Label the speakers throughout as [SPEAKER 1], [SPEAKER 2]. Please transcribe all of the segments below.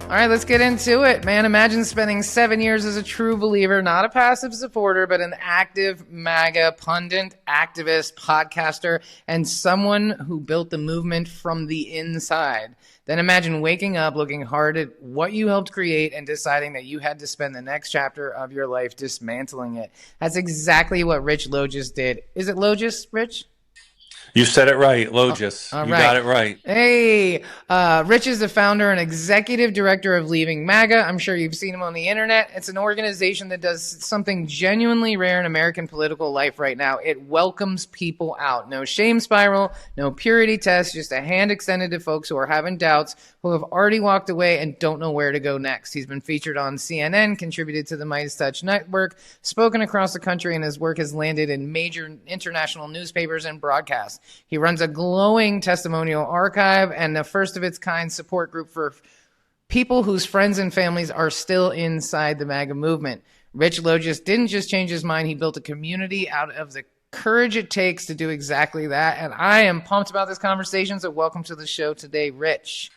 [SPEAKER 1] All right, let's get into it, man. Imagine spending 7 years as a true believer, not a passive supporter, but an active MAGA pundit, activist, podcaster, and someone who built the movement from the inside. Then imagine waking up, looking hard at what you helped create, and deciding that you had to spend the next chapter of your life dismantling it. That's exactly what Rich Logis did. Is it Logis, Rich?
[SPEAKER 2] You said it right, Logis.
[SPEAKER 1] All
[SPEAKER 2] You
[SPEAKER 1] right.
[SPEAKER 2] got it right.
[SPEAKER 1] Hey, Rich is the founder and executive director of Leaving MAGA. I'm sure you've seen him on the internet. It's an organization that does something genuinely rare in American political life right now. It welcomes people out. No shame spiral, no purity test, just a hand extended to folks who are having doubts, who have already walked away and don't know where to go next. He's been featured on CNN, contributed to the Midas Touch Network, spoken across the country, and his work has landed in major international newspapers and broadcasts. He runs a glowing testimonial archive and a first of its kind support group for people whose friends and families are still inside the MAGA movement. Rich Logis didn't just change his mind, he built a community out of the courage it takes to do exactly that. And I am pumped about this conversation, so welcome to the show today, Rich.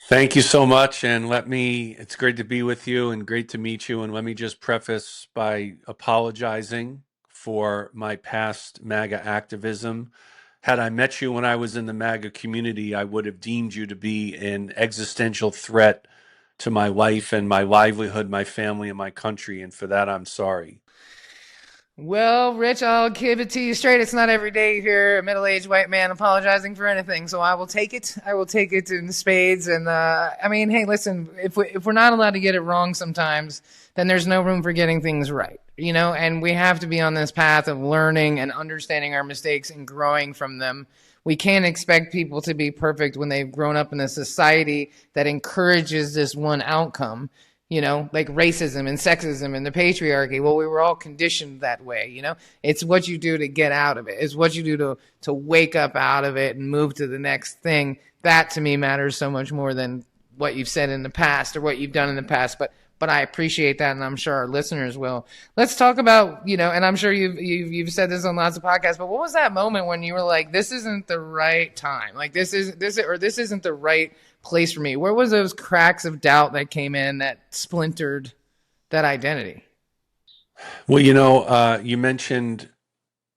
[SPEAKER 2] Thank you so much. And it's great to be with you and great to meet you. And let me just preface by apologizing for my past MAGA activism. Had I met you when I was in the MAGA community, I would have deemed you to be an existential threat to my life and my livelihood, my family, and my country. And for that, I'm sorry.
[SPEAKER 1] Well, Rich, I'll give it to you straight. It's not every day you hear a middle-aged white man apologizing for anything, so I will take it. I will take it in spades. And I mean, hey, listen, if we're not allowed to get it wrong sometimes, then there's no room for getting things right, you know. And we have to be on this path of learning and understanding our mistakes and growing from them. We can't expect people to be perfect when they've grown up in a society that encourages this one outcome, you know, like racism and sexism and the patriarchy. Well, we were all conditioned that way, you know. It's what you do to get out of it. It's what you do to wake up out of it and move to the next thing. That to me matters so much more than what you've said in the past or what you've done in the past. But I appreciate that, and I'm sure our listeners will. Let's talk about, you know, and I'm sure you've said this on lots of podcasts, but what was that moment when you were like, this isn't the right time? Like this isn't the right place for me. Where was those cracks of doubt that came in that splintered that identity?
[SPEAKER 2] Well, you know, you mentioned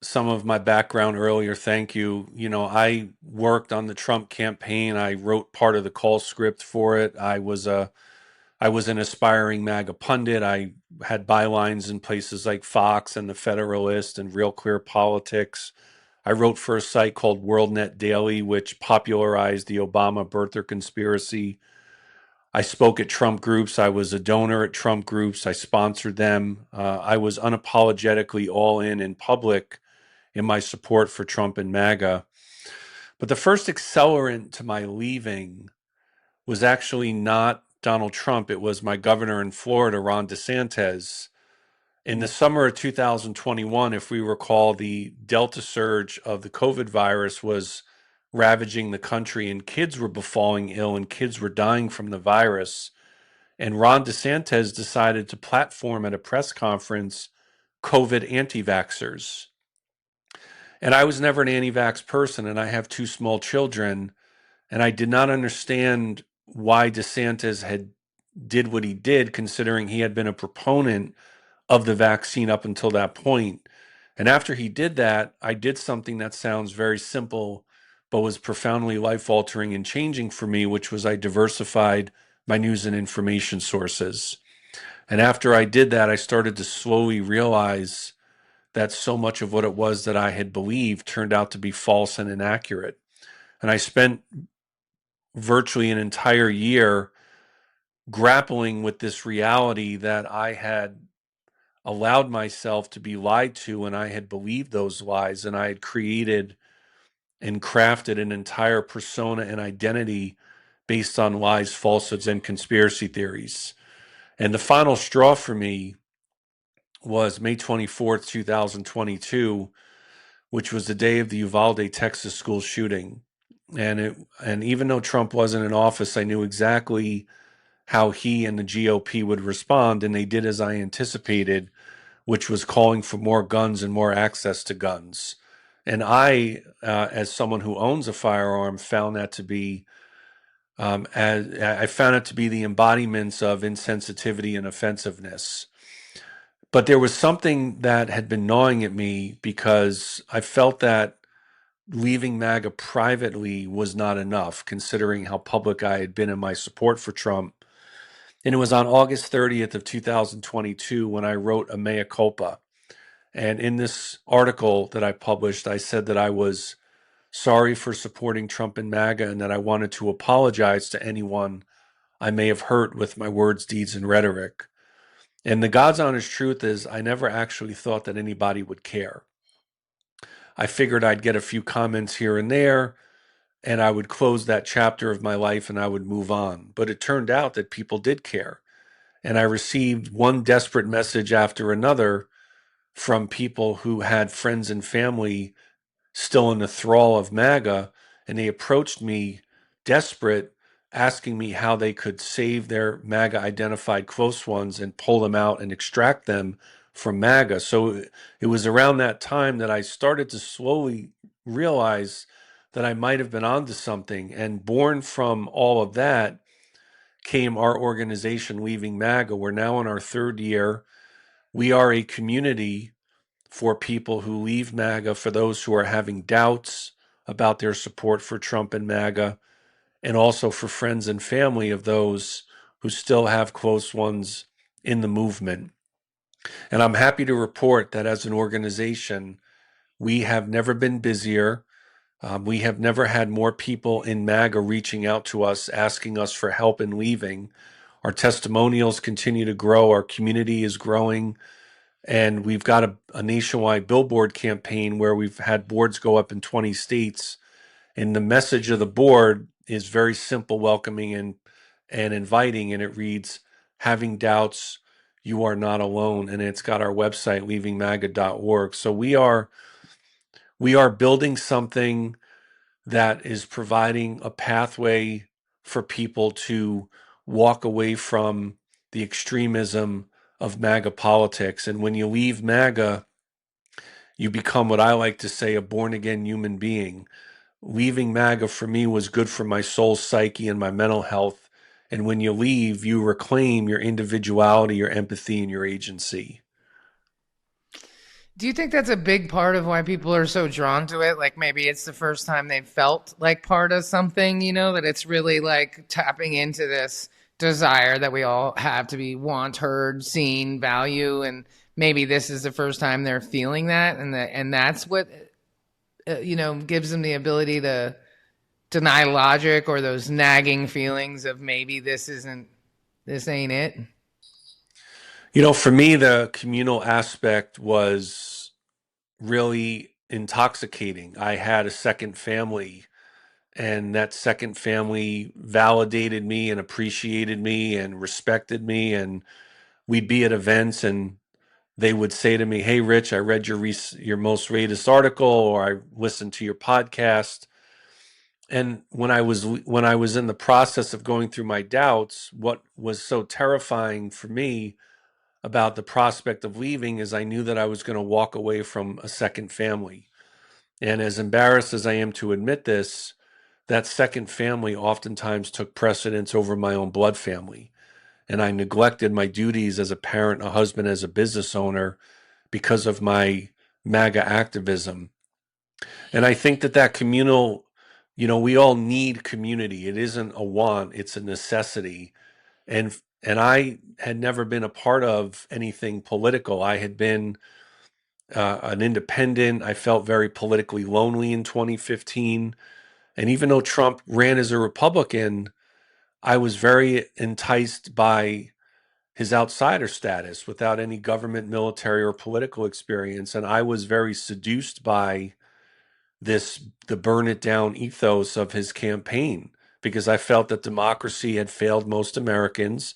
[SPEAKER 2] some of my background earlier. Thank you. You know, I worked on the Trump campaign. I wrote part of the call script for it. I was an aspiring MAGA pundit. I had bylines in places like Fox and the Federalist and RealClearPolitics. I wrote for a site called WorldNetDaily, which popularized the Obama birther conspiracy. I spoke at Trump groups. I was a donor at Trump groups. I sponsored them. I was unapologetically all in public in my support for Trump and MAGA. But the first accelerant to my leaving was actually not Donald Trump. It was my governor in Florida, Ron DeSantis. In the summer of 2021, if we recall, the Delta surge of the COVID virus was ravaging the country and kids were befalling ill and kids were dying from the virus. And Ron DeSantis decided to platform at a press conference COVID anti-vaxxers. And I was never an anti-vax person, and I have two small children, and I did not understand why DeSantis had did what he did, considering he had been a proponent of the vaccine up until that point. And after he did that, I did something that sounds very simple, but was profoundly life altering and changing for me, which was I diversified my news and information sources. And after I did that, I started to slowly realize that so much of what it was that I had believed turned out to be false and inaccurate. And I spent virtually an entire year grappling with this reality that I had allowed myself to be lied to, and I had believed those lies, and I had created and crafted an entire persona and identity based on lies, falsehoods, and conspiracy theories. And the final straw for me was May 24th, 2022, which was the day of the Uvalde, Texas school shooting. And even though Trump wasn't in office, I knew exactly how he and the GOP would respond, and they did as I anticipated, which was calling for more guns and more access to guns. And I, as someone who owns a firearm, found that to be As I found it to be the embodiments of insensitivity and offensiveness. But there was something that had been gnawing at me because I felt that leaving MAGA privately was not enough, considering how public I had been in my support for Trump. And it was on August 30th of 2022 when I wrote a mea culpa. And in this article that I published, I said that I was sorry for supporting Trump and MAGA and that I wanted to apologize to anyone I may have hurt with my words, deeds, and rhetoric. And the God's honest truth is, I never actually thought that anybody would care. I figured I'd get a few comments here and there, and I would close that chapter of my life and I would move on. But it turned out that people did care. And I received one desperate message after another from people who had friends and family still in the thrall of MAGA, and they approached me desperate, asking me how they could save their MAGA identified close ones and pull them out and extract them from MAGA. So it was around that time that I started to slowly realize that I might have been onto something. And born from all of that came our organization, Leaving MAGA. We're now in our third year. We are a community for people who leave MAGA, for those who are having doubts about their support for Trump and MAGA, and also for friends and family of those who still have close ones in the movement. And I'm happy to report that as an organization, we have never been busier. We have never had more people in MAGA reaching out to us, asking us for help in leaving. Our testimonials continue to grow. Our community is growing. And we've got a nationwide billboard campaign where we've had boards go up in 20 states. And the message of the board is very simple, welcoming, and inviting. And it reads, having doubts, you are not alone. And it's got our website, leavingmaga.org. So we are building something that is providing a pathway for people to walk away from the extremism of MAGA politics. And when you leave MAGA, you become what I like to say, a born again human being. Leaving MAGA for me was good for my soul, psyche, and my mental health. And when you leave, you reclaim your individuality, your empathy, and your agency.
[SPEAKER 1] Do you think that's a big part of why people are so drawn to it? Like maybe it's the first time they've felt like part of something, that it's really like tapping into this desire that we all have to be want, heard, seen, value, and maybe this is the first time they're feeling that, and that's what gives them the ability to deny logic or those nagging feelings of maybe this ain't it.
[SPEAKER 2] For me, the communal aspect was really intoxicating. I had a second family, and that second family validated me and appreciated me and respected me. And we'd be at events and they would say to me, "Hey, Rich, I read your most latest article, or I listened to your podcast." And when I was in the process of going through my doubts, what was so terrifying for me about the prospect of leaving is I knew that I was going to walk away from a second family. And as embarrassed as I am to admit this, that second family oftentimes took precedence over my own blood family. And I neglected my duties as a parent, a husband, as a business owner because of my MAGA activism. And I think that communal, we all need community. It isn't a want, it's a necessity. And I had never been a part of anything political. I had been an independent. I felt very politically lonely in 2015. And even though Trump ran as a Republican, I was very enticed by his outsider status without any government, military, or political experience. And I was very seduced by the burn it down ethos of his campaign because I felt that democracy had failed most Americans.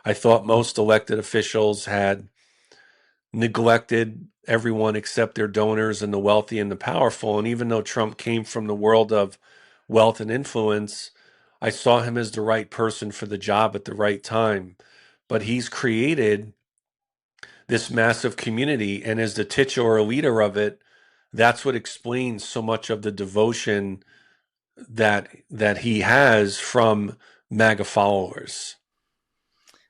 [SPEAKER 2] I thought most elected officials had neglected everyone except their donors and the wealthy and the powerful. And even though Trump came from the world of wealth and influence, I saw him as the right person for the job at the right time. But he's created this massive community, and as the titular leader of it, that's what explains so much of the devotion that he has from MAGA followers.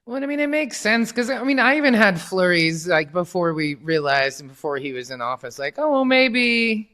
[SPEAKER 1] Well, I mean, it makes sense because I mean, I even had flurries like before we realized and before he was in office, like, oh, well, maybe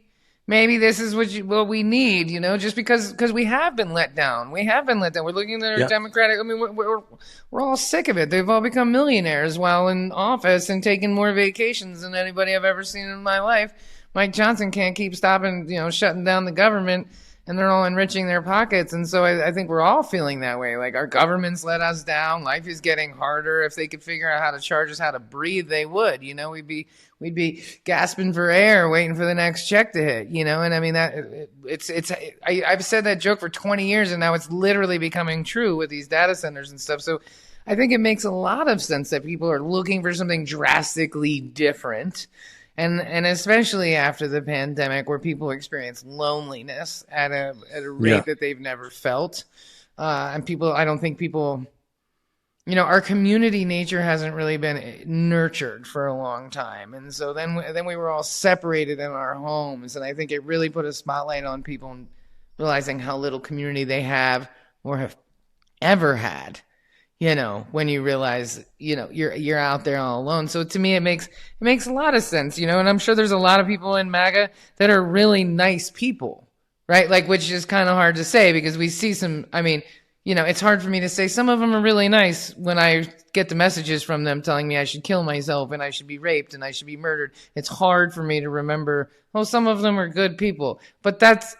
[SPEAKER 1] this is what we need, just because we have been let down. We have been let down. We're looking at our
[SPEAKER 2] Yeah.
[SPEAKER 1] Democratic. I mean, we're all sick of it. They've all become millionaires while in office and taking more vacations than anybody I've ever seen in my life. Mike Johnson can't keep stopping, shutting down the government, and they're all enriching their pockets. And so I think we're all feeling that way. Like our government's let us down. Life is getting harder. If they could figure out how to charge us how to breathe, they would. We'd be gasping for air, waiting for the next check to hit. And I mean I've said that joke for 20 years, and now it's literally becoming true with these data centers and stuff. So I think it makes a lot of sense that people are looking for something drastically different. And especially after the pandemic, where people experience loneliness at a
[SPEAKER 2] Yeah.
[SPEAKER 1] rate that they've never felt, and I don't think people, our community nature hasn't really been nurtured for a long time, and so then we were all separated in our homes, and I think it really put a spotlight on people realizing how little community they have or have ever had, when you realize, you're out there all alone. So to me, it makes a lot of sense, and I'm sure there's a lot of people in MAGA that are really nice people, right? Like, which is kind of hard to say because we see some, I mean, it's hard for me to say some of them are really nice when I get the messages from them telling me I should kill myself and I should be raped and I should be murdered. It's hard for me to remember, oh, some of them are good people, but that's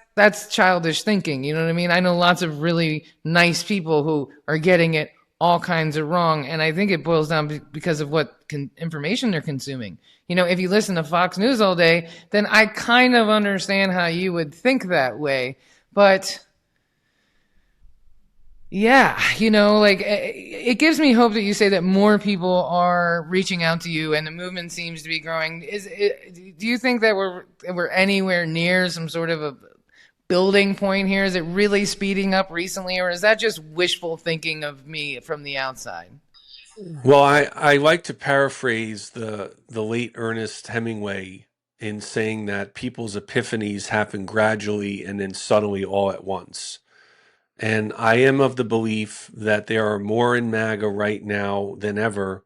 [SPEAKER 1] childish thinking. You know what I mean? I know lots of really nice people who are getting it all kinds of wrong. And I think it boils down because of what information they're consuming. If you listen to Fox News all day, then I kind of understand how you would think that way. But yeah, like it gives me hope that you say that more people are reaching out to you and the movement seems to be growing. Do you think that we're anywhere near some sort of a building point here? Is it really speeding up recently, or is that just wishful thinking of me from the outside?
[SPEAKER 2] Well, I like to paraphrase the late Ernest Hemingway in saying that people's epiphanies happen gradually and then subtly all at once. And I am of the belief that there are more in MAGA right now than ever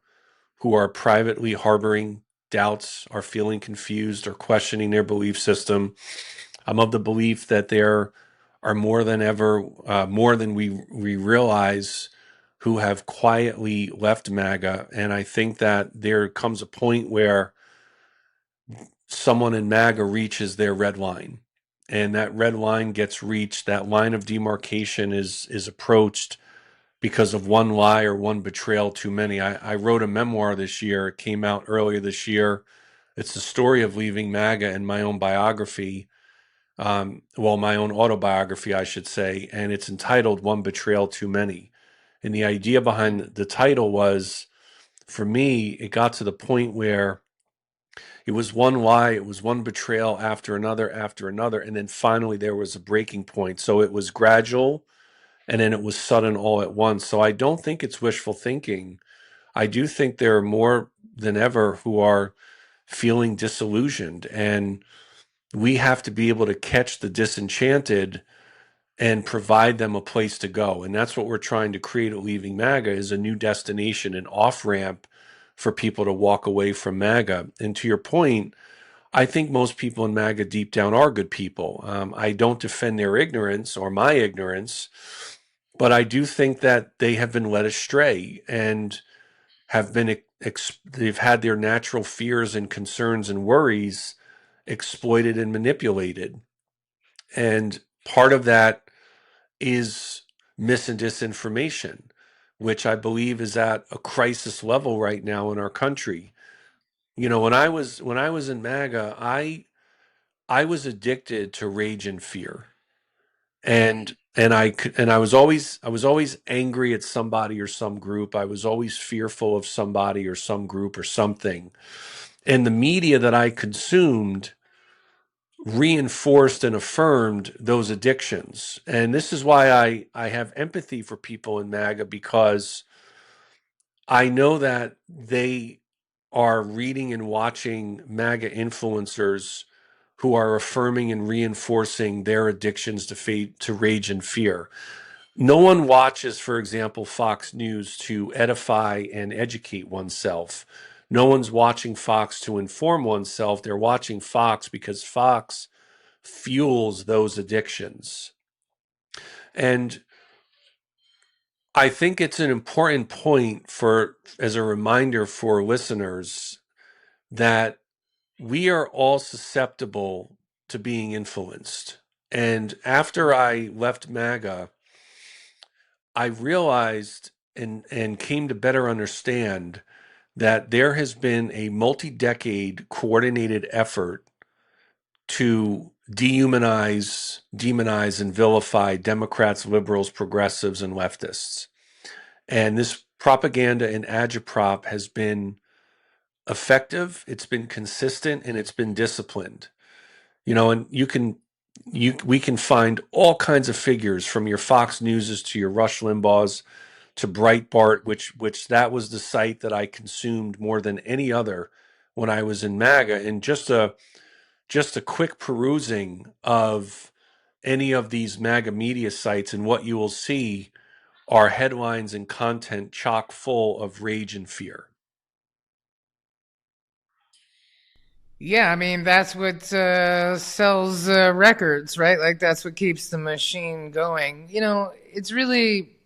[SPEAKER 2] who are privately harboring doubts, are feeling confused, or questioning their belief system. I'm of the belief that there are more than ever, more than we realize, who have quietly left MAGA. And I think that there comes a point where someone in MAGA reaches their red line. And that red line gets reached, that line of demarcation is approached because of one lie or one betrayal too many. I wrote a memoir this year. It came out earlier this year. It's the story of leaving MAGA and my own biography. Well, my own autobiography, I should say. And it's entitled One Betrayal Too Many. And the idea behind the title was, for me, it got to the point where it was one lie, it was one betrayal after another. And then finally there was a breaking point. So it was gradual and then it was sudden all at once. So I don't think it's wishful thinking. I do think there are more than ever who are feeling disillusioned, and we have to be able to catch the disenchanted and provide them a place to go. And that's what we're trying to create at Leaving MAGA, is a new destination, an off-ramp for people to walk away from MAGA. And to your point, I think most people in MAGA deep down are good people. I don't defend their ignorance or my ignorance, but I do think that they have been led astray and have been they've had their natural fears and concerns and worries exploited and manipulated. And part of that is mis and disinformation, which I believe is at a crisis level right now in our country. When I was in MAGA, I was addicted to rage and fear. And I was always angry at somebody or some group. I was always fearful of somebody or some group or something. And the media that I consumed reinforced and affirmed those addictions. And this is why I have empathy for people in MAGA, because I know that they are reading and watching MAGA influencers who are affirming and reinforcing their addictions to rage and fear. No one watches, for example, Fox News to edify and educate oneself. No one's watching Fox to inform oneself. They're watching Fox because Fox fuels those addictions. And I think it's an important point for as a reminder for listeners that we are all susceptible to being influenced. And after I left MAGA, I realized and came to better understand that there has been a multi-decade coordinated effort to dehumanize, demonize, and vilify Democrats, liberals, progressives, and leftists. And this propaganda and agitprop has been effective, it's been consistent, and it's been disciplined. And we can find all kinds of figures from your Fox Newses to your Rush Limbaughs to Breitbart, which that was the site that I consumed more than any other when I was in MAGA. And just a quick perusing of any of these MAGA media sites, and what you will see are headlines and content chock full of rage and fear.
[SPEAKER 1] Yeah, I mean that's what sells records, right? Like that's what keeps the machine going. It's really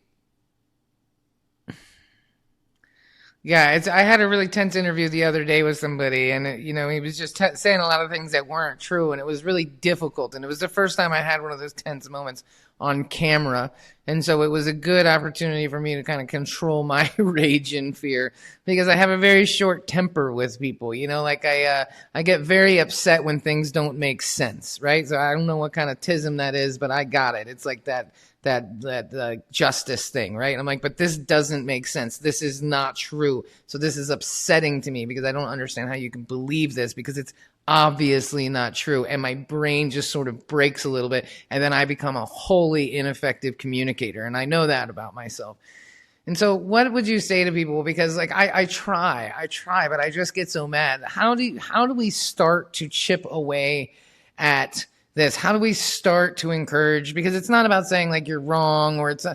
[SPEAKER 1] yeah. It's I had a really tense interview the other day with somebody, and he was just saying a lot of things that weren't true, and it was really difficult. And it was the first time I had one of those tense moments on camera, and so it was a good opportunity for me to kind of control my rage and fear because I have a very short temper with people. Like I get very upset when things don't make sense, right? So I don't know what kind of tism that is, but I got it. It's like that justice thing, right? And I'm like, but this doesn't make sense. This is not true. So this is upsetting to me because I don't understand how you can believe this because it's obviously not true. And my brain just sort of breaks a little bit. And then I become a wholly ineffective communicator. And I know that about myself. And so what would you say to people? Because like I try, but I just get so mad. How do we start to chip away at this? How do we start to encourage? Because it's not about saying like you're wrong or it's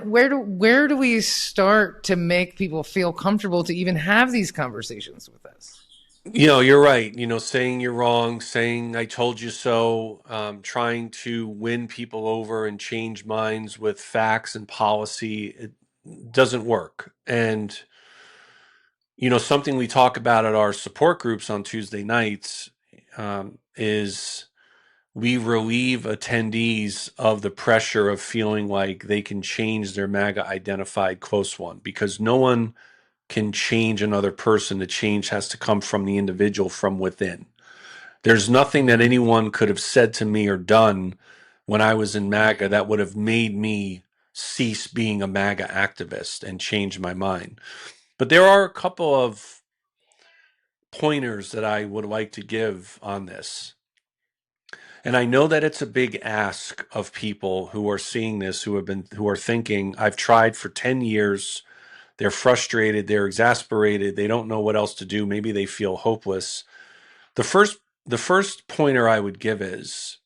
[SPEAKER 1] where do we start to make people feel comfortable to even have these conversations with us?
[SPEAKER 2] You're right. Saying you're wrong, saying I told you so, trying to win people over and change minds with facts and policy, it doesn't work. And, something we talk about at our support groups on Tuesday nights is we relieve attendees of the pressure of feeling like they can change their MAGA identified close one because no one can change another person. The change has to come from the individual from within. There's nothing that anyone could have said to me or done when I was in MAGA that would have made me cease being a MAGA activist and change my mind. But there are a couple of pointers that I would like to give on this. And I know that it's a big ask of people who are seeing this, who are thinking, I've tried for 10 years. They're frustrated, they're exasperated, they don't know what else to do. Maybe they feel hopeless. The first pointer I would give is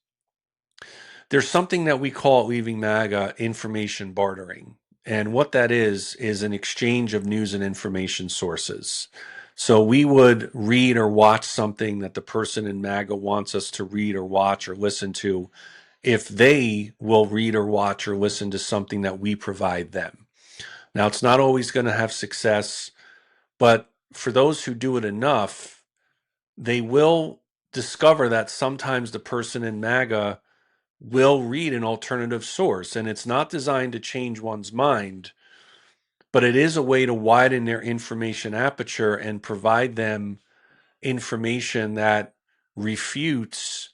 [SPEAKER 2] there's something that we call at Leaving MAGA information bartering. And what that is an exchange of news and information sources. So we would read or watch something that the person in MAGA wants us to read or watch or listen to if they will read or watch or listen to something that we provide them. Now, it's not always going to have success, but for those who do it enough, they will discover that sometimes the person in MAGA will read an alternative source. And it's not designed to change one's mind, but it is a way to widen their information aperture and provide them information that refutes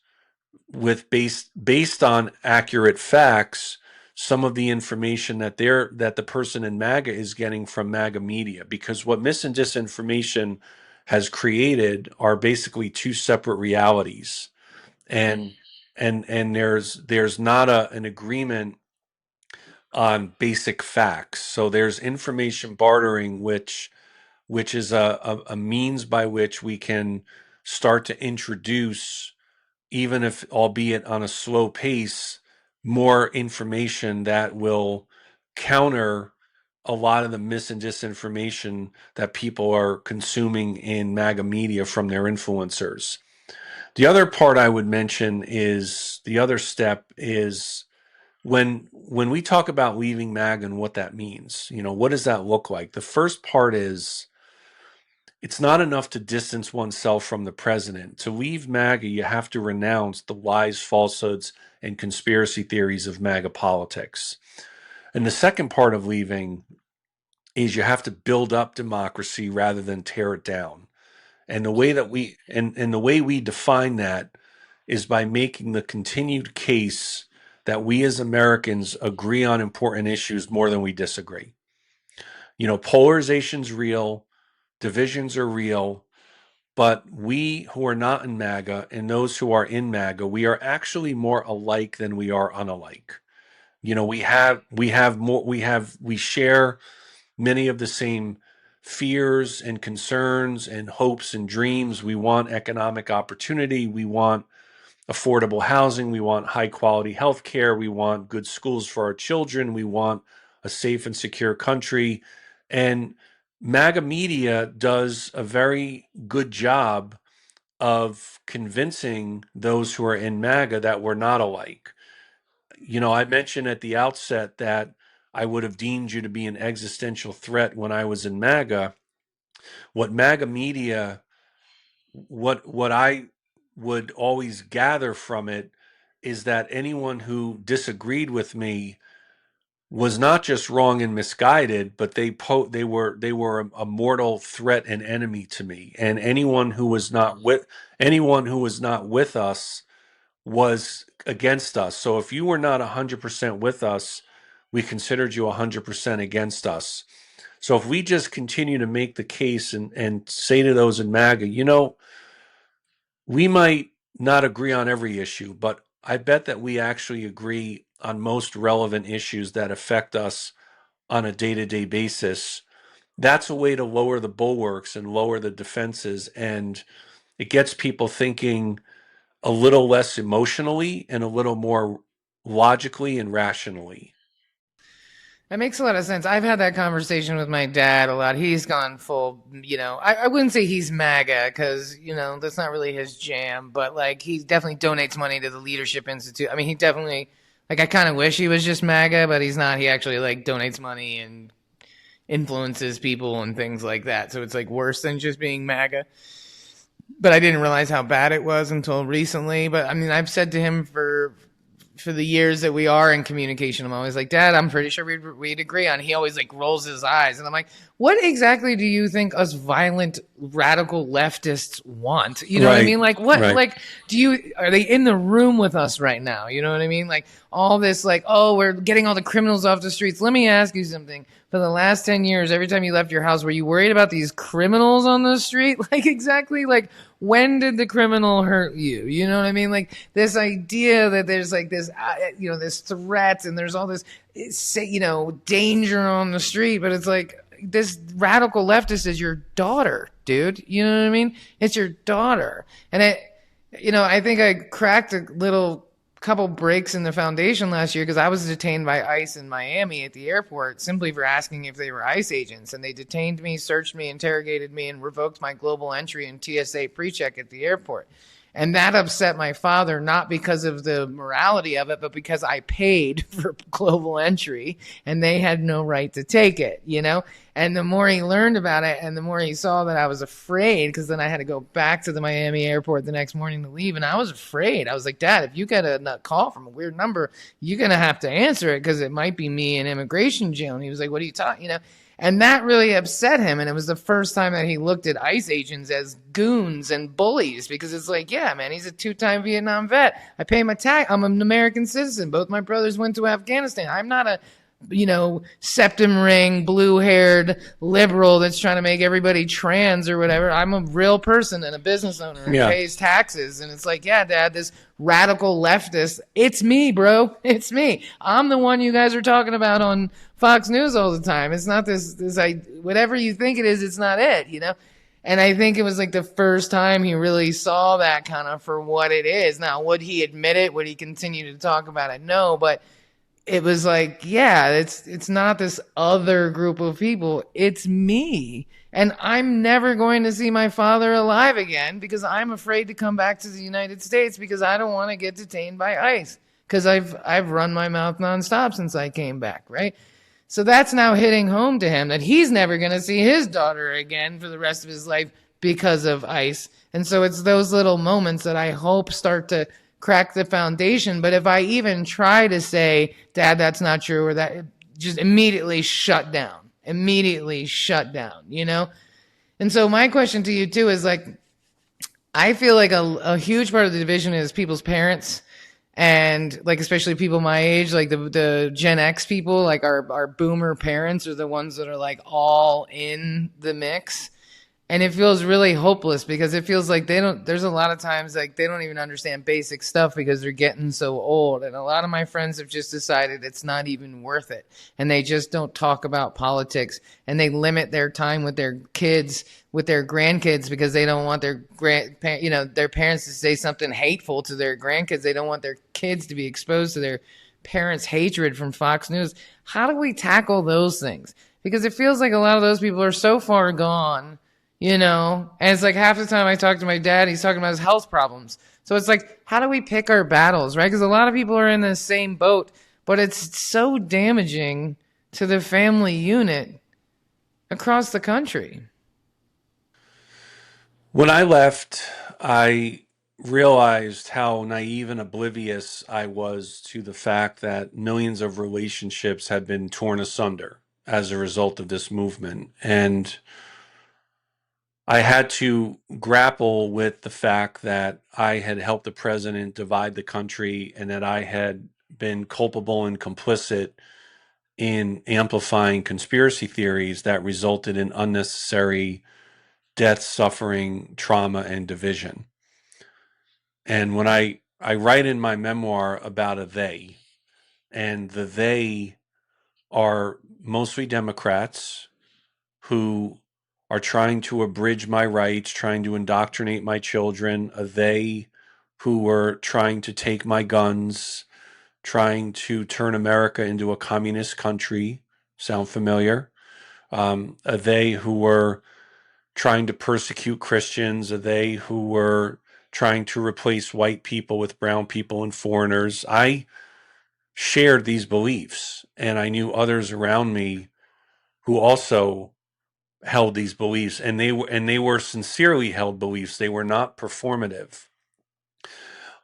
[SPEAKER 2] based on accurate facts some of the information that the person in MAGA is getting from MAGA media, because what mis and disinformation has created are basically two separate realities, and there's not an agreement on basic facts. So there's information bartering, which is a means by which we can start to introduce, even if albeit on a slow pace, more information that will counter a lot of the mis and disinformation that people are consuming in MAGA media from their influencers. The other part I would mention is the other step is when we talk about leaving MAGA and what that means. What does that look like? The first part is it's not enough to distance oneself from the president. To leave MAGA, you have to renounce the lies, falsehoods, and conspiracy theories of MAGA politics. And the second part of leaving is you have to build up democracy rather than tear it down. And the way we define that is by making the continued case that we as Americans agree on important issues more than we disagree. Polarization's real, divisions are real, but we who are not in MAGA and those who are in MAGA, we are actually more alike than we are unalike. We share many of the same fears and concerns and hopes and dreams. We want economic opportunity. We want affordable housing. We want high quality health care. We want good schools for our children. We want a safe and secure country. And MAGA media does a very good job of convincing those who are in MAGA that we're not alike. I mentioned at the outset that I would have deemed you to be an existential threat when I was in MAGA. What MAGA media, what I would always gather from it is that anyone who disagreed with me was not just wrong and misguided, but they were a mortal threat and enemy to me. And anyone who was not with us was against us. So if you were not 100% with us, we considered you 100% against us. So if we just continue to make the case and say to those in MAGA, we might not agree on every issue, but I bet that we actually agree on most relevant issues that affect us on a day-to-day basis. That's a way to lower the bulwarks and lower the defenses, and it gets people thinking a little less emotionally and a little more logically and rationally.
[SPEAKER 1] That makes a lot of sense. I've had that conversation with my dad a lot. He's gone full, I wouldn't say he's MAGA because, that's not really his jam, but like he definitely donates money to the Leadership Institute. I mean, he definitely, like, I kind of wish he was just MAGA, but he's not. He actually like donates money and influences people and things like that. So it's like worse than just being MAGA. But I didn't realize how bad it was until recently. But I mean, I've said to him for the years that we are in communication, I'm always like, Dad, I'm pretty sure we'd agree on. He always like rolls his eyes, and I'm like, what exactly do you think us violent radical leftists want? You know what I mean? Like, what?
[SPEAKER 2] Right.
[SPEAKER 1] Like, are they in the room with us right now? You know what I mean? Like all this, like, oh, we're getting all the criminals off the streets. Let me ask you something. For the last 10 years, every time you left your house, were you worried about these criminals on the street? Like, exactly, like, when did the criminal hurt you? You know what I mean? Like, this idea that there's, like, this, this threat and there's all this, danger on the street, but it's like, this radical leftist is your daughter, dude. You know what I mean? It's your daughter. And I think I cracked a little couple breaks in the foundation last year because I was detained by ICE in Miami at the airport simply for asking if they were ICE agents, and they detained me, searched me, interrogated me, and revoked my global entry and TSA pre-check at the airport. And that upset my father, not because of the morality of it, but because I paid for global entry and they had no right to take it, And the more he learned about it and the more he saw that I was afraid, because then I had to go back to the Miami airport the next morning to leave. And I was afraid. I was like, Dad, if you get a call from a weird number, you're going to have to answer it because it might be me in immigration jail. And he was like, what are you talking, And that really upset him. And it was the first time that he looked at ICE agents as goons and bullies, because it's like, yeah, man, he's a 2-time Vietnam vet. I pay my tax. I'm an American citizen. Both my brothers went to Afghanistan. I'm not a, septum ring, blue-haired liberal that's trying to make everybody trans or whatever. I'm a real person and a business owner who pays taxes. And it's like, yeah, Dad, this radical leftist, it's me, bro. It's me. I'm the one you guys are talking about on Fox News all the time. It's not this whatever you think it is, it's not it, And I think it was like the first time he really saw that kind of for what it is. Now, would he admit it? Would he continue to talk about it? No, but it was like, yeah, it's not this other group of people. It's me. And I'm never going to see my father alive again because I'm afraid to come back to the United States because I don't want to get detained by ICE because I've run my mouth nonstop since I came back, right? So that's now hitting home to him that he's never going to see his daughter again for the rest of his life because of ICE. And so it's those little moments that I hope start to crack the foundation. But if I even try to say, Dad, that's not true, or that, just immediately shut down, you know? And so my question to you too is like, I feel like a huge part of the division is people's parents and like especially people my age, like the Gen X people, like our boomer parents are the ones that are like all in the mix. And it feels really hopeless because it feels like there's a lot of times like they don't even understand basic stuff because they're getting so old. And a lot of my friends have just decided it's not even worth it. And they just don't talk about politics and they limit their time with their kids, with their grandkids because they don't want their parents to say something hateful to their grandkids. They don't want their kids to be exposed to their parents' hatred from Fox News. How do we tackle those things? Because it feels like a lot of those people are so far gone, you know, and it's like half the time I talk to my dad, he's talking about his health problems. So it's like, how do we pick our battles, right? Because a lot of people are in the same boat, but it's so damaging to the family unit across the country.
[SPEAKER 2] When I left, I realized how naive and oblivious I was to the fact that millions of relationships had been torn asunder as a result of this movement. And I had to grapple with the fact that I had helped the president divide the country and that I had been culpable and complicit in amplifying conspiracy theories that resulted in unnecessary death, suffering, trauma, and division. And when I write in my memoir about a they, and the they are mostly Democrats who are trying to abridge my rights, trying to indoctrinate my children, a they who were trying to take my guns, trying to turn America into a communist country. Sound familiar? A they who were trying to persecute Christians, a they who were trying to replace white people with brown people and foreigners. I shared these beliefs, and I knew others around me who also held these beliefs, and they were sincerely held beliefs. They were not performative.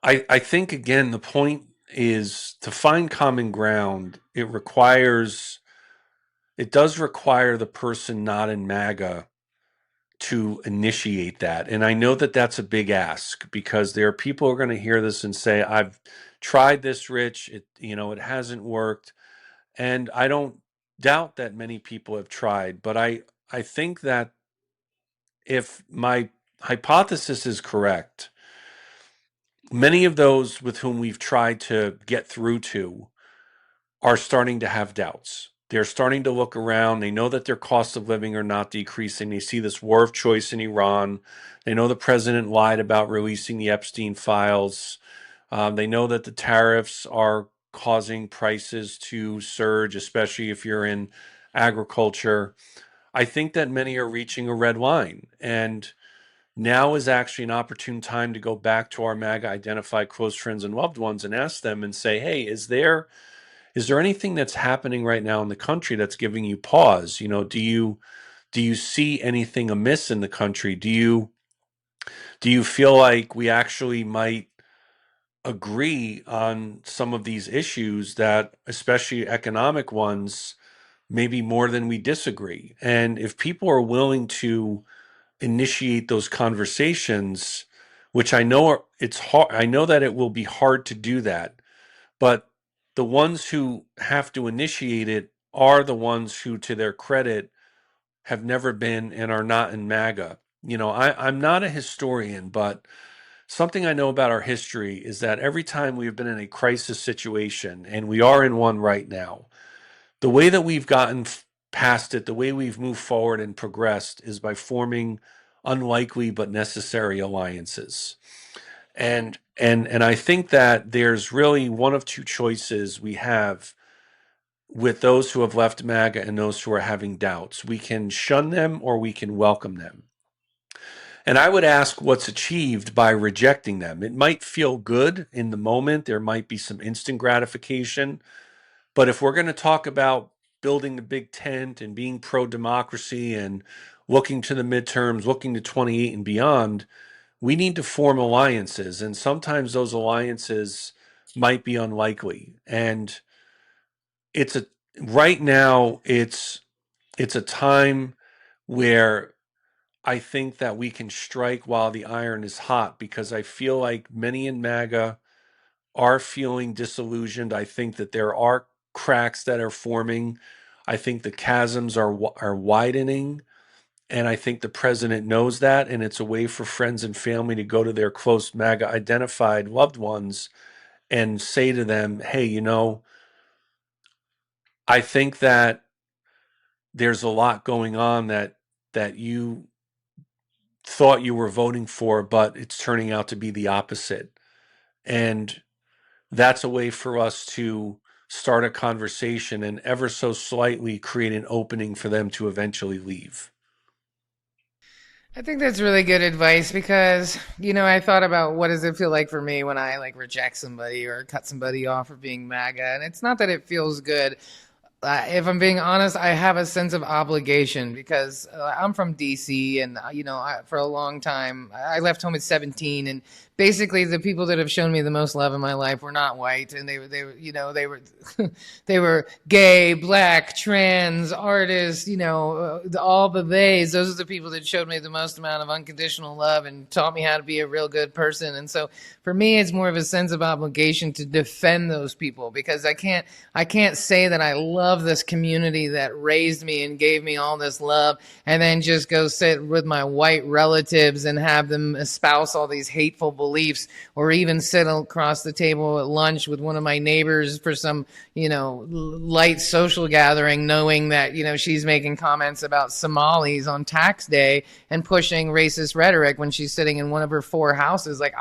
[SPEAKER 2] I think again the point is to find common ground. It does require the person not in MAGA to initiate that. And I know that that's a big ask because there are people who are going to hear this and say, I've tried this, Rich. It hasn't worked. And I don't doubt that many people have tried, but I think that if my hypothesis is correct, many of those with whom we've tried to get through to are starting to have doubts. They're starting to look around. They know that their cost of living are not decreasing. They see this war of choice in Iran. They know the president lied about releasing the Epstein files. They know that the tariffs are causing prices to surge, especially if you're in agriculture. I think that many are reaching a red line. And now is actually an opportune time to go back to our MAGA identified close friends and loved ones and ask them and say, hey, is there anything that's happening right now in the country that's giving you pause? Do you see anything amiss in the country? Do you feel like we actually might agree on some of these issues that, especially economic ones, maybe more than we disagree? And if people are willing to initiate those conversations, which it's hard, I know that it will be hard to do that, but the ones who have to initiate it are the ones who, to their credit, have never been and are not in MAGA. I'm not a historian, but something I know about our history is that every time we've been in a crisis situation, and we are in one right now, the way that we've gotten past it, the way we've moved forward and progressed is by forming unlikely but necessary alliances. And I think that there's really one of two choices we have with those who have left MAGA and those who are having doubts. We can shun them or we can welcome them. And I would ask what's achieved by rejecting them. It might feel good in the moment, there might be some instant gratification. But if we're going to talk about building the big tent and being pro democracy and looking to the midterms, looking to 28 and beyond, we need to form alliances. And sometimes those alliances might be unlikely. And it's a right now it's a time where I think that we can strike while the iron is hot, because I feel like many in MAGA are feeling disillusioned. I think that there are cracks that are forming. I think the chasms are widening, and I think the president knows that, and it's a way for friends and family to go to their close MAGA identified loved ones and say to them, "Hey, I think that there's a lot going on that you thought you were voting for, but it's turning out to be the opposite." And that's a way for us to start a conversation and ever so slightly create an opening for them to eventually leave.
[SPEAKER 1] I think that's really good advice because, I thought about what does it feel like for me when I like reject somebody or cut somebody off for being MAGA. And it's not that it feels good. If I'm being honest, I have a sense of obligation because I'm from DC, and for a long time I left home at 17, and basically the people that have shown me the most love in my life were not white, and they were they were gay, black, trans, artists, all the theys. Those are the people that showed me the most amount of unconditional love and taught me how to be a real good person. And so for me, it's more of a sense of obligation to defend those people because I can't say that I love this community that raised me and gave me all this love and then just go sit with my white relatives and have them espouse all these hateful beliefs, or even sit across the table at lunch with one of my neighbors for some, light social gathering, knowing that, she's making comments about Somalis on tax day and pushing racist rhetoric when she's sitting in one of her four houses. Like,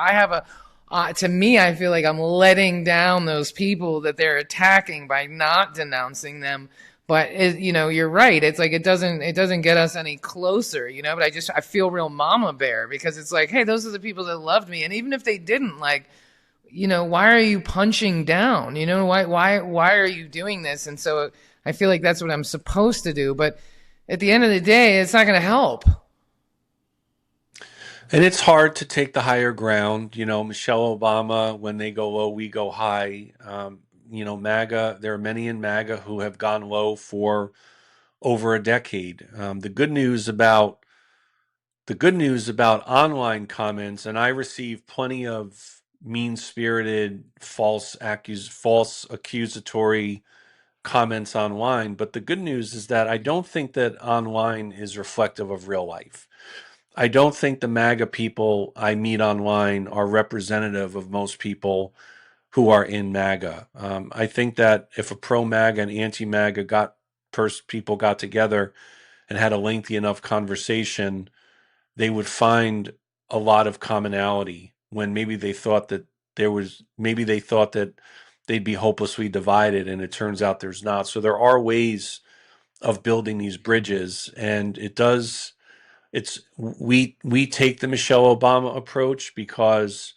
[SPEAKER 1] to me, I feel like I'm letting down those people that they're attacking by not denouncing them. But you're right. It's like it doesn't get us any closer, But I feel real mama bear because it's like, hey, those are the people that loved me, and even if they didn't, like, why are you punching down? Why are you doing this? And so I feel like that's what I'm supposed to do. But at the end of the day, it's not going to help.
[SPEAKER 2] And it's hard to take the higher ground. Michelle Obama, when they go low, we go high. MAGA, there are many in MAGA who have gone low for over a decade. The good news about online comments, and I receive plenty of mean-spirited, false accusatory comments online. But the good news is that I don't think that online is reflective of real life. I don't think the MAGA people I meet online are representative of most people who are in MAGA. I think that if a pro MAGA and anti MAGA people got together and had a lengthy enough conversation, they would find a lot of commonality when maybe they thought that they'd be hopelessly divided, and it turns out there's not. So there are ways of building these bridges, and we take the Michelle Obama approach because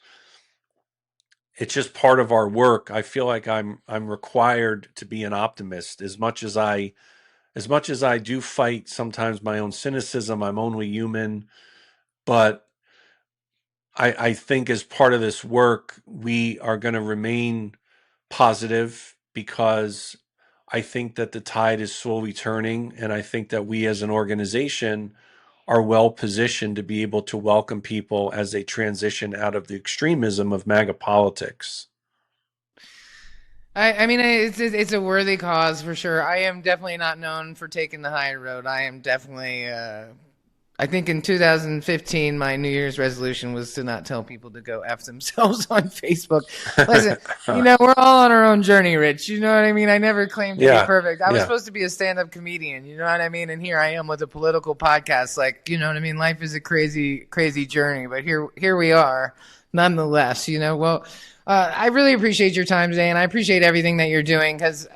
[SPEAKER 2] it's just part of our work. I feel like I'm required to be an optimist as much as I do fight sometimes my own cynicism. I'm only human, but I think as part of this work, we are going to remain positive because I think that the tide is slowly turning, and I think that we as an organization are well positioned to be able to welcome people as they transition out of the extremism of MAGA politics.
[SPEAKER 1] I mean, it's a worthy cause for sure. I am definitely not known for taking the high road. I am definitely I think in 2015, my New Year's resolution was to not tell people to go F themselves on Facebook. Listen, we're all on our own journey, Rich. You know what I mean? I never claimed to be perfect. I was supposed to be a stand-up comedian. You know what I mean? And here I am with a political podcast. Like, you know what I mean? Life is a crazy, crazy journey, but here we are, nonetheless. Well, I really appreciate your time today, and I appreciate everything that you're doing because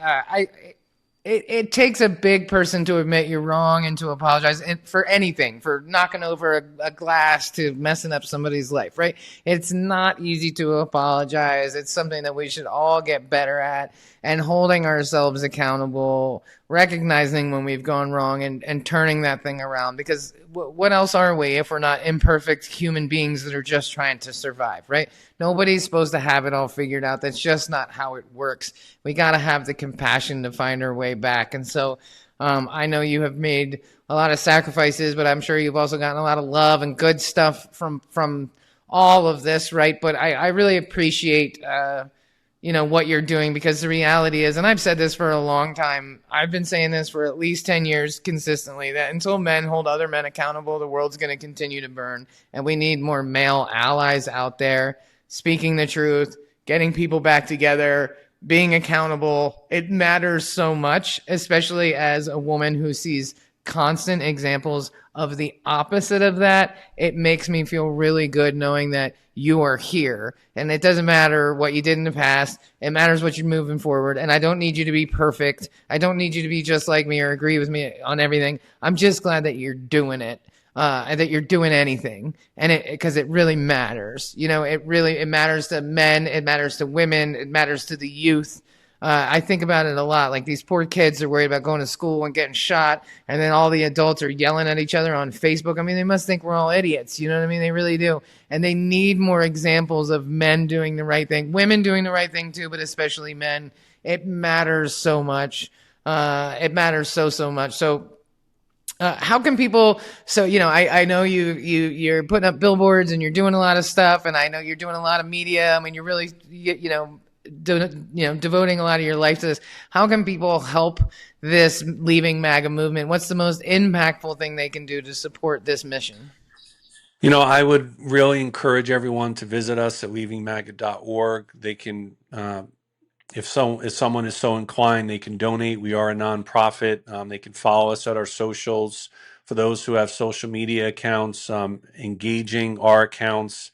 [SPEAKER 1] It takes a big person to admit you're wrong and to apologize for anything, for knocking over a glass to messing up somebody's life, right? It's not easy to apologize. It's something that we should all get better at, and holding ourselves accountable, recognizing when we've gone wrong and turning that thing around. Because what else are we if we're not imperfect human beings that are just trying to survive, right? Nobody's supposed to have it all figured out. That's just not how it works. We got to have the compassion to find our way back. And so I know you have made a lot of sacrifices, but I'm sure you've also gotten a lot of love and good stuff from all of this, right? But I really appreciate what you're doing, because the reality is, and I've said this for a long time, I've been saying this for at least 10 years consistently, that until men hold other men accountable, the world's going to continue to burn. And we need more male allies out there speaking the truth, getting people back together, being accountable. It matters so much, especially as a woman who sees constant examples of the opposite of that. It makes me feel really good knowing that you are here, and it doesn't matter what you did in the past. It matters what you're moving forward. And I don't need you to be perfect. I don't need you to be just like me or agree with me on everything. I'm just glad that you're doing it. And that you're doing anything, and because it really matters. It matters to men, it matters to women, it matters to the youth. I think about it a lot. Like, these poor kids are worried about going to school and getting shot, and then all the adults are yelling at each other on Facebook. I mean, they must think we're all idiots. You know what I mean? They really do. And they need more examples of men doing the right thing, women doing the right thing too, but especially men. It matters so much. It matters so much. So how can people? So I know you're putting up billboards and you're doing a lot of stuff, and I know you're doing a lot of media. I mean, you're really devoting a lot of your life to this. How can people help this Leaving MAGA movement? What's the most impactful thing they can do to support this mission?
[SPEAKER 2] I would really encourage everyone to visit us at leavingmaga.org. They can. If someone is so inclined, they can donate. We are a nonprofit. They can follow us at our socials. For those who have social media accounts, engaging our accounts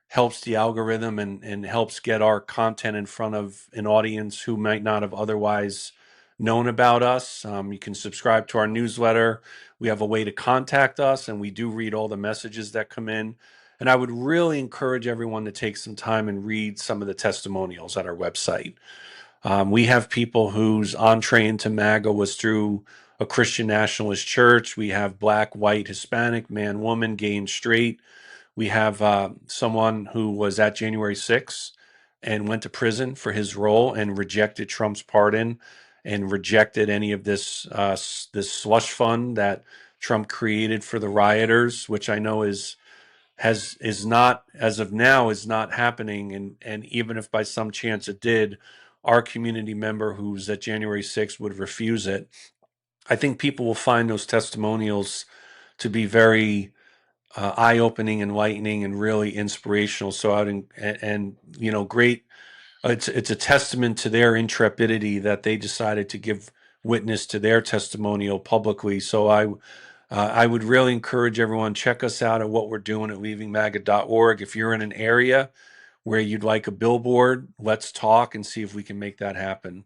[SPEAKER 2] helps the algorithm and helps get our content in front of an audience who might not have otherwise known about us. You can subscribe to our newsletter. We have a way to contact us, and we do read all the messages that come in. And I would really encourage everyone to take some time and read some of the testimonials at our website. We have people whose entree into MAGA was through a Christian nationalist church. We have Black, white, Hispanic, man, woman, gay, and straight. We have someone who was at January 6th and went to prison for his role and rejected Trump's pardon and rejected any of this slush fund that Trump created for the rioters, which I know is not, as of now, is not happening. And even if by some chance it did, our community member who's at January 6th would refuse it. I think people will find those testimonials to be very eye-opening, enlightening, and really inspirational. So great. It's a testament to their intrepidity that they decided to give witness to their testimonial publicly. So I would really encourage everyone, check us out at what we're doing at leavingmaga.org. If you're in an area where you'd like a billboard, let's talk and see if we can make that happen.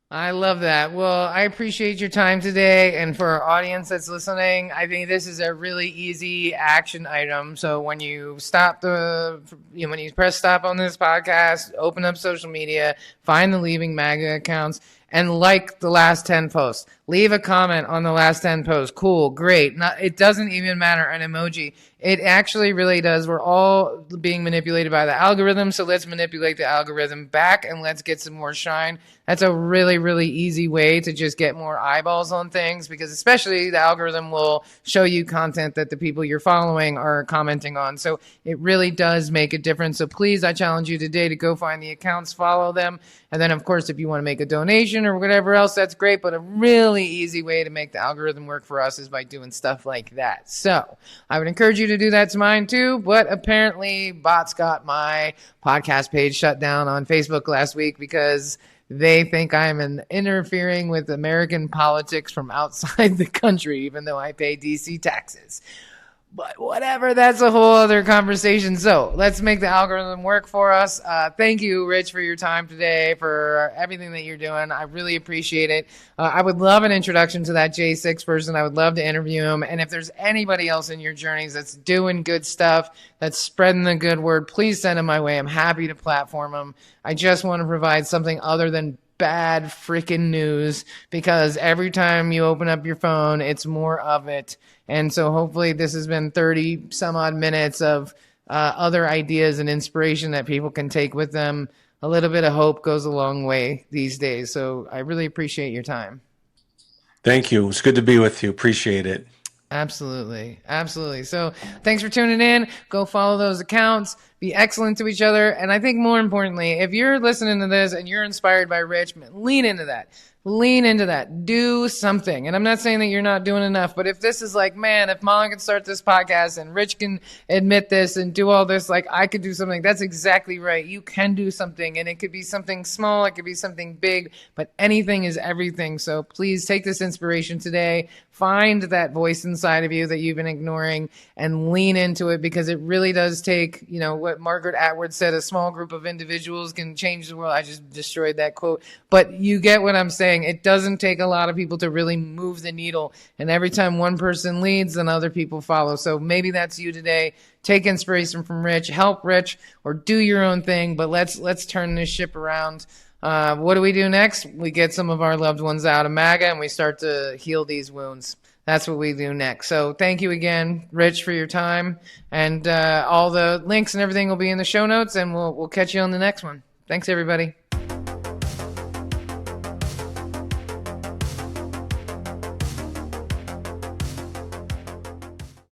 [SPEAKER 1] I love that. Well, I appreciate your time today. And for our audience that's listening, I think this is a really easy action item. So when you when you press stop on this podcast, open up social media, find the Leaving MAGA accounts, and like the last 10 posts. Leave a comment on the last 10 posts. Cool, great. It doesn't even matter an emoji. It actually really does. We're all being manipulated by the algorithm, so let's manipulate the algorithm back and let's get some more shine. That's a really, really easy way to just get more eyeballs on things, because especially the algorithm will show you content that the people you're following are commenting on. So it really does make a difference. So please, I challenge you today to go find the accounts, follow them. And then, of course, if you want to make a donation, inspiration or whatever else, that's great. But a really easy way to make the algorithm work for us is by doing stuff like that. So I would encourage you to do that to mine too. But apparently bots got my podcast page shut down on Facebook last week because they think I'm interfering with American politics from outside the country, even though I pay DC taxes. But whatever, that's a whole other conversation. So let's make the algorithm work for us. Thank you, Rich, for your time today, for everything that you're doing. I really appreciate it. I would love an introduction to that J6 person. I would love to interview him. And if there's anybody else in your journeys that's doing good stuff, that's spreading the good word, please send them my way. I'm happy to platform them. I just want to provide something other than bad freaking news, because every time you open up your phone, it's more of it. And so hopefully this has been 30 some odd minutes of other ideas and inspiration that people can take with them. A little bit of hope goes a long way these days. So I really appreciate your time.
[SPEAKER 2] Thank you. It's good to be with you. Appreciate it.
[SPEAKER 1] Absolutely. Absolutely. So thanks for tuning in. Go follow those accounts. Be excellent to each other. And I think more importantly, if you're listening to this and you're inspired by Rich, lean into that. Lean into that. Do something. And I'm not saying that you're not doing enough, but if this is like, man, if Mullen can start this podcast and Rich can admit this and do all this, like I could do something. That's exactly right. You can do something, and it could be something small. It could be something big, but anything is everything. So please take this inspiration today. Find that voice inside of you that you've been ignoring and lean into it, because it really does take, you know, what Margaret Atwood said, a small group of individuals can change the world. I just destroyed that quote, but you get what I'm saying. It doesn't take a lot of people to really move the needle. And every time one person leads, then other people follow. So maybe that's you today. Take inspiration from Rich, help Rich, or do your own thing. But let's turn this ship around. What do we do next? We get some of our loved ones out of MAGA and we start to heal these wounds. That's what we do next. So thank you again, Rich, for your time. And all the links and everything will be in the show notes, and we'll catch you on the next one. Thanks, everybody.